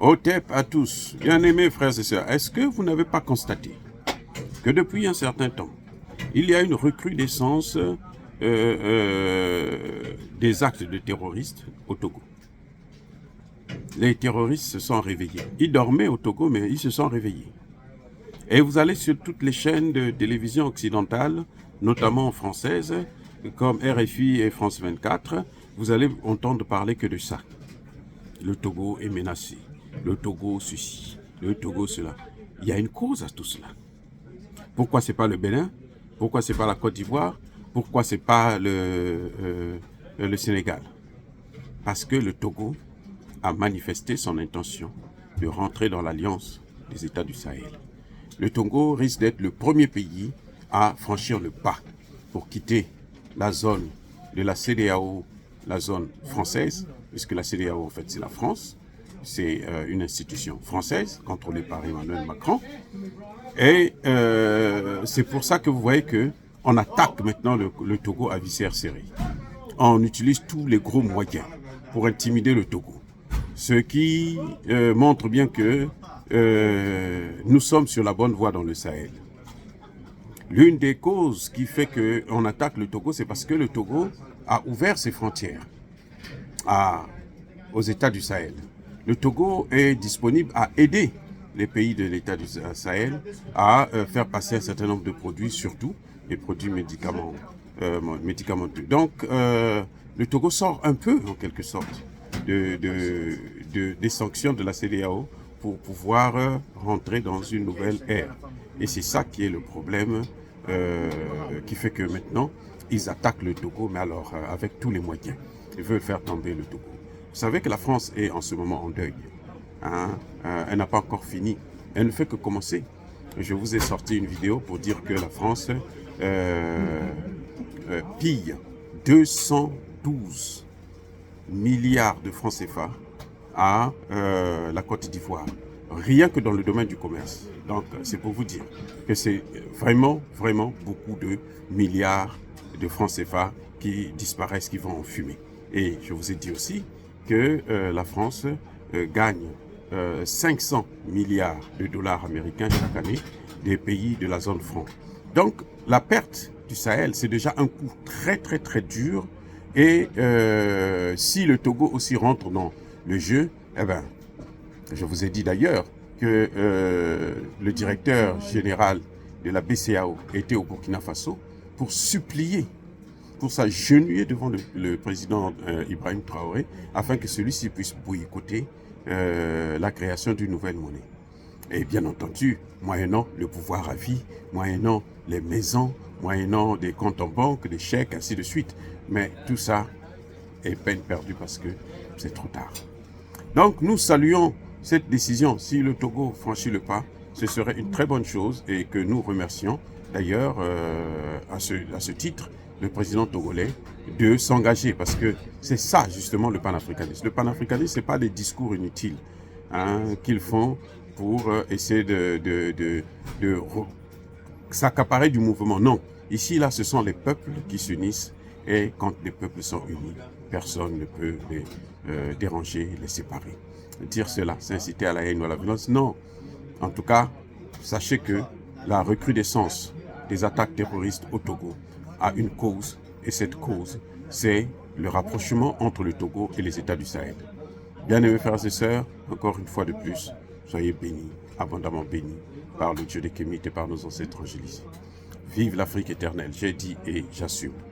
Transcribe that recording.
Otep à tous, bien-aimés frères et sœurs, est-ce que vous n'avez pas constaté que depuis un certain temps, il y a une recrudescence des actes de terroristes au Togo? Les terroristes se sont réveillés. Ils dormaient au Togo, mais ils se sont réveillés. Et vous allez sur toutes les chaînes de télévision occidentales, notamment françaises, comme RFI et France 24, vous allez entendre parler que de ça. Le Togo est menacé. Le Togo ceci. Le Togo cela. Il y a une cause à tout cela. Pourquoi c'est pas le Bénin? Pourquoi c'est pas la Côte d'Ivoire? Pourquoi c'est pas le Sénégal? Parce que le Togo a manifesté son intention de rentrer dans l'alliance des États du Sahel. Le Togo risque d'être le premier pays à franchir le pas pour quitter la zone de la CEDEAO, la zone française, puisque la CEDEAO en fait c'est la France, c'est une institution française contrôlée par Emmanuel Macron. Et c'est pour ça que vous voyez qu'on attaque maintenant le Togo à viscère serré. On utilise tous les gros moyens pour intimider le Togo. Ce qui montre bien que nous sommes sur la bonne voie dans le Sahel. L'une des causes qui fait qu'on attaque le Togo, c'est parce que le Togo a ouvert ses frontières aux États du Sahel. Le Togo est disponible à aider les pays de l'État du Sahel à faire passer un certain nombre de produits, surtout les produits médicamenteux. Donc, le Togo sort un peu, en quelque sorte, des sanctions de la CEDEAO pour pouvoir rentrer dans une nouvelle ère. Et c'est ça qui est le problème, qui fait que maintenant, ils attaquent le Togo, mais alors avec tous les moyens. Ils veulent faire tomber le Togo. Vous savez que la France est en ce moment en deuil. Elle n'a pas encore fini. Elle ne fait que commencer. Je vous ai sorti une vidéo pour dire que la France pille 212 milliards de francs CFA à la Côte d'Ivoire, rien que dans le domaine du commerce. Donc c'est pour vous dire que c'est vraiment, vraiment beaucoup de milliards de francs CFA qui disparaissent, qui vont en fumée. Et je vous ai dit aussi que la France gagne 500 milliards de dollars américains chaque année des pays de la zone franc. Donc la perte du Sahel, c'est déjà un coup très très très dur. Et si le Togo aussi rentre dans le jeu, eh ben, je vous ai dit d'ailleurs que le directeur général de la BCEAO était au Burkina Faso pour supplier, pour s'agenouiller devant le président Ibrahim Traoré, afin que celui-ci puisse boycotter la création d'une nouvelle monnaie. Et bien entendu, moyennant le pouvoir à vie, moyennant les maisons, moyennant des comptes en banque, des chèques, ainsi de suite. Mais tout ça est peine perdue parce que c'est trop tard. Donc nous saluons cette décision. Si le Togo franchit le pas, ce serait une très bonne chose et que nous remercions d'ailleurs à ce titre le président togolais de s'engager, parce que c'est ça justement le panafricanisme. Le panafricanisme, ce n'est pas des discours inutiles qu'ils font pour essayer de s'accaparer du mouvement. Non, ici là ce sont les peuples qui s'unissent, et quand les peuples sont unis, personne ne peut les déranger, les séparer. Dire cela, c'est inciter à la haine ou à la violence? Non. En tout cas, sachez que la recrudescence des attaques terroristes au Togo a une cause, et cette cause, c'est le rapprochement entre le Togo et les États du Sahel. Bien-aimés frères et sœurs, encore une fois de plus, soyez bénis, abondamment bénis par le Dieu des Kémites et par nos ancêtres angélisés. Vive l'Afrique éternelle, j'ai dit et j'assume.